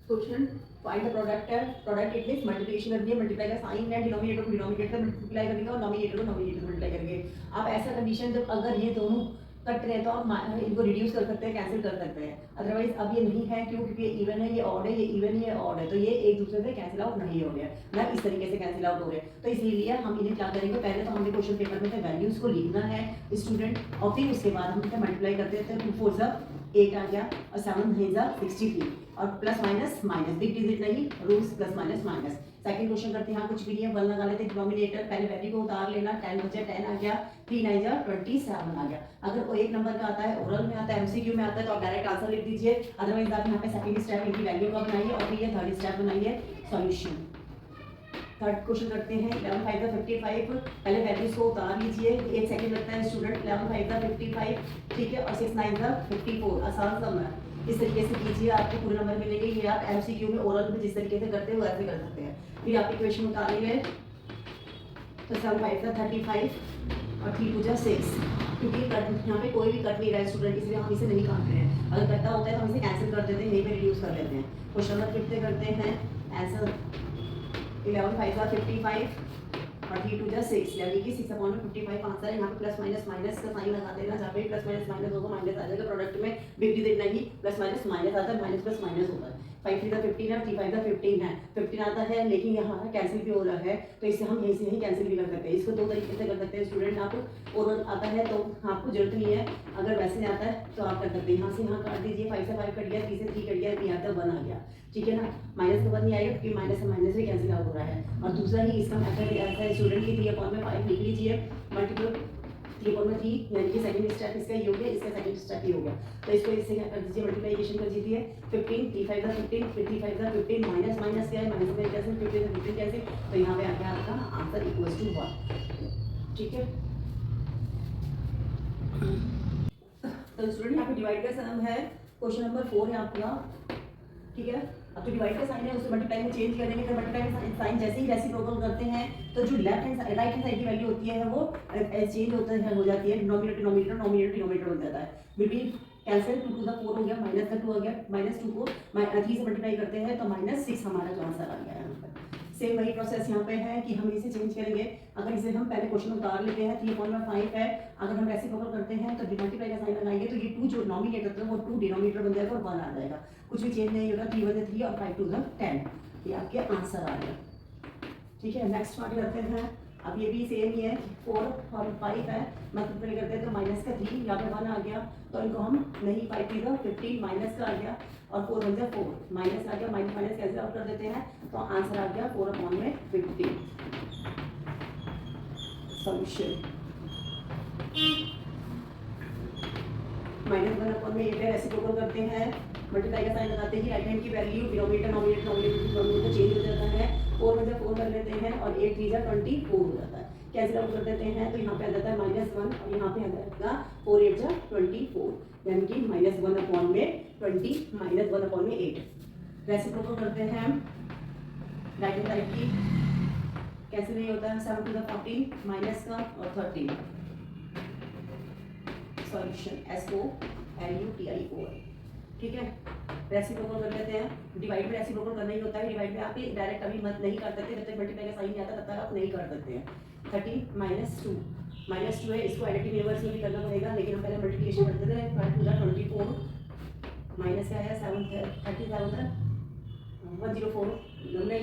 Question find the product है, product it means multiplication करनी है, मल्टीप्लाई का साइन है, डिनोमिनेटर को डिनोमिनेटर से मल्टीप्लाई करने का और नोमिनेटर को नोमिनेटर से मल्टीप्लाई करेंगे। आप ऐसा कंडीशन जब अगर ये दोनों कट रहे हैं तो आप इनको रिड्यूस कर सकते हैं, कैंसिल कर सकते हैं। अदरवाइज अब ये नहीं है क्यों, क्योंकि ये इवन है, ये ऑड है, ये इवन है, ये ऑड है, तो ये एक दूसरे से कैंसिल आउट नहीं हो रहे हैं, ना इस तरीके से कैंसिल आउट हो रहे हैं। तो इसीलिए हम इन्हें क्या करेंगे, पहले तो हमें क्वेश्चन पेपर में वैल्यूज को लिखना है स्टूडेंट, और फिर उसके बाद हम इसे मल्टीप्लाई करते थे। 2 4 सा 8 आ गया और 7 9 सा 63 और plus minus minus, big digit नहीं, roots plus minus minus. Second question करते हैं, कुछ भी नहीं है, 1 लगा लेते हैं, डिनोमिनेटर पहले वैल्यू को उतार लेना, 10 बचे 10 आ गया, 3 9 जा 27 आ गया। अगर वो एक नंबर का आता है, ओरल में आता है, एमसीक्यू में आता है तो आप डायरेक्ट आंसर लिख दीजिए। अदरवाइज आप यहाँ पे सेकंड स्टेप इनकी वैल्यू का बनाइए और फिर ये थर्ड स्टेप बनाइए सॉल्यूशन। थर्ड क्वेश्चन करते हैं, 11 5 का 55, पहले वैल्यूज को उतार लीजिए, 1 सेकंड लगता है स्टूडेंट। 11 5 का 55, ठीक है, और 6 9 का 54, आसान सम है। इस तरीके से कीजिए, आपको पूरे नंबर मिलेंगे। ये आप एमसीक्यू में ओरल में जिस तरीके से करते हैं वैसे कर सकते हैं। फिर आप इक्वेशन उतारेंगे तो 7 5 का 35 और 3 2 जा 6, क्योंकि यहाँ पे कोई भी कट नहीं रहा है स्टूडेंट, इसलिए हम इसे नहीं काट रहे हैं। अगर कटता होता है तो हम इसे कैंसिल कर देते हैं, यहीं पे रिड्यूस कर लेते हैं। क्वेश्चन नंबर 5 करते हैं, आंसर 11 5 का 55 और 3 2 जा 6, यानी कि 6 अपॉन में 55 आंसर है। यहाँ पे प्लस माइनस माइनस का साइन लगा देना, जहाँ पे प्लस माइनस माइनस होगा माइनस आ जाएगा। प्रोडक्ट में बिग डिजिट नहीं, प्लस माइनस माइनस आता है, माइनस प्लस माइनस होता है। 5 3 का 15 है, 3 5 का 15 है, 15 आता है, लेकिन यहाँ कैंसिल भी हो रहा है तो इसे हम यहीं से यहीं कैंसिल भी कर सकते हैं। इसको दो तरीके से कर सकते हैं स्टूडेंट, आप ओरल आता है तो आपको जरूरत नहीं है, अगर वैसे आता है तो आप कर सकते हैं। यहाँ से यहाँ काट दीजिए, 5 से 5 कट गया, 3 से 3 कट गया, यहाँ तक 1 आ गया, ठीक है ना। माइनस का 1 नहीं आएगा क्योंकि माइनस से माइनस भी कैंसिल आउट हो रहा है। और दूसरा ही इसका मेथड ऐसा है स्टूडेंट की 3 अपॉन में 5 लिख लीजिए, मल्टीपल 3 अपॉन में 3, यानी कि सेकंड स्टेप इसका ही हो गया, इसका सेकंड स्टेप ही हो गया। तो इसको इससे क्या कर दीजिए, मल्टीप्लिकेशन कर दीजिए। 15 3 5 का 15, फिर 3 5 का 15, माइनस माइनस क्या है, माइनस में कैसे, 15 से 15 कैसे, तो यहाँ पे आ गया आपका आंसर इक्वल्स टू 1, ठीक है। तो स्टूडेंट यहाँ पे डिवाइड का सम है, क्वेश्चन नंबर 4 है आपका, ठीक है। अब तो डिवाइड का साइन है उसे मल्टीप्लाई में चेंज करेंगे, तो मल्टीप्लाई में साइन जैसे ही रेसिप्रोकल करते हैं तो जो left hand right hand side की वैल्यू होती है वो चेंज हो जाती है, डिनोमिनेटर डिनोमिनेटर नोमिनेटर डिनोमिनेटर बन जाता है। बिटवीन कैंसिल, 2 टू द 4 हो गया, माइनस का 2 आ गया, माइनस 2 को 3 से मल्टीप्लाई करते हैं तो माइनस 6 हमारा जो आंसर आ गया है। यहाँ पर सेम वही प्रोसेस यहाँ पे है कि हम इसे चेंज करेंगे। अगर इसे हम पहले क्वेश्चन उतार लेते हैं, 3 अपॉन में 5 है, अगर हम रेसिप्रोकल करते हैं तो मल्टीप्लाई का साइन लगाएंगे तो ये 2 जो नोमिनेटर था वो 2 डिनोमिनेटर बन जाएगा और 1 आ जाएगा, कुछ भी चेंज नहीं होगा। 3 1 3 और 5 2 10, ये आपके आंसर आ गया, ठीक है। नेक्स्ट पार्ट करते हैं, अब ये भी सेम ही है, 4 और 5 है, मल्टीप्लाई करते हैं तो माइनस का 3, यहाँ पे 1 आ गया, तो इनको हम नहीं, 5 3 का 15, माइनस का आ गया और 4 1 जा 4, माइनस आ गया, माइनस माइनस कैंसिल आउट कर देते हैं तो आंसर आ गया 4 अपॉन में 15 सॉल्यूशन। माइनस 1 अपॉन में 8 है, रेसिप्रोकल करते हैं, मल्टीप्लाई का साइन लगाते ही राइट हैंड की value denominator nominator nominator change हो जाता है, 4 में से 4 कर लेते हैं और 8 3 जा 24 हो जाता है, कैंसिल आउट कर देते हैं तो यहाँ पे आ जाता है -1 और यहाँ पे आ जाएगा 4 8 जा 24, यानी कि -1 अपॉन में 20 -1 अपॉन में 8। रेसिप्रोकल करते हैं राइट हैंड साइड की, कैसे नहीं होता है, 7 टू द 14 माइनस का और 13 सॉल्यूशन SOLUTION, ठीक है। रेसिप्रोकल कर लेते हैं, डिवाइड में रेसिप्रोकल करना ही होता है, डिवाइड में आप डायरेक्ट अभी मत नहीं कर सकते, जब तक मल्टीप्लाई का साइन नहीं आता तब तक आप नहीं कर सकते हैं। 13 -2 है, इसको एडिटिव यूनिवर्स में भी करना पड़ेगा, लेकिन हम पहले मल्टीप्लिकेशन करते थे। 5 2 जा 24, माइनस का है 7 37 है 104 नहीं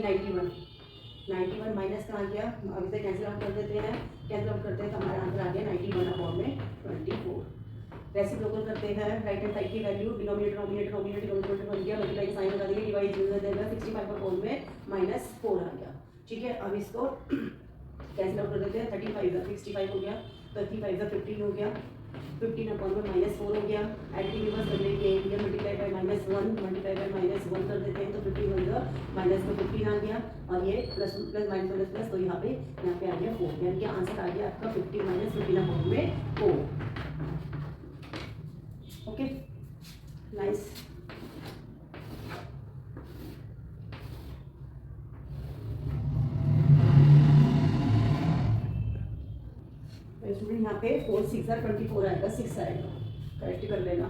91 माइनस का आ गया, अब इसे कैंसिल आउट कर देते हैं, कैंसिल आउट करते हैं तो हमारा आंसर आ गया 91 अपॉन में 24। रेसिप्रोकल करते हैं, राइट हैंड साइड की value denominator nominator nominator denominator बन गया, मल्टीप्लाई साइन लगा देंगे, डिवाइड हो जाएगा 65 अपॉन में -4 आ गया, ठीक है। अब इसको कैंसिल आउट कर देते हैं, 35 का 65 हो गया, 35 का 15 हो गया, 15 अपॉन में -4 हो गया, एडिटिव यूनिवर्स कर लेंगे, ये मल्टीप्लाई बाय -1 मल्टीप्लाई बाय -1 कर देते हैं तो 15 बन गया, माइनस में 15 आ गया और ये plus plus minus minus plus, तो यहाँ पे आ गया 4, यानी कि आंसर आ गया आपका 15 - 15 अपॉन में 4। Okay nice. स्टूडेंट यहाँ पे 4 6 24 आएगा, 6 आएगा, करेक्ट कर लेना।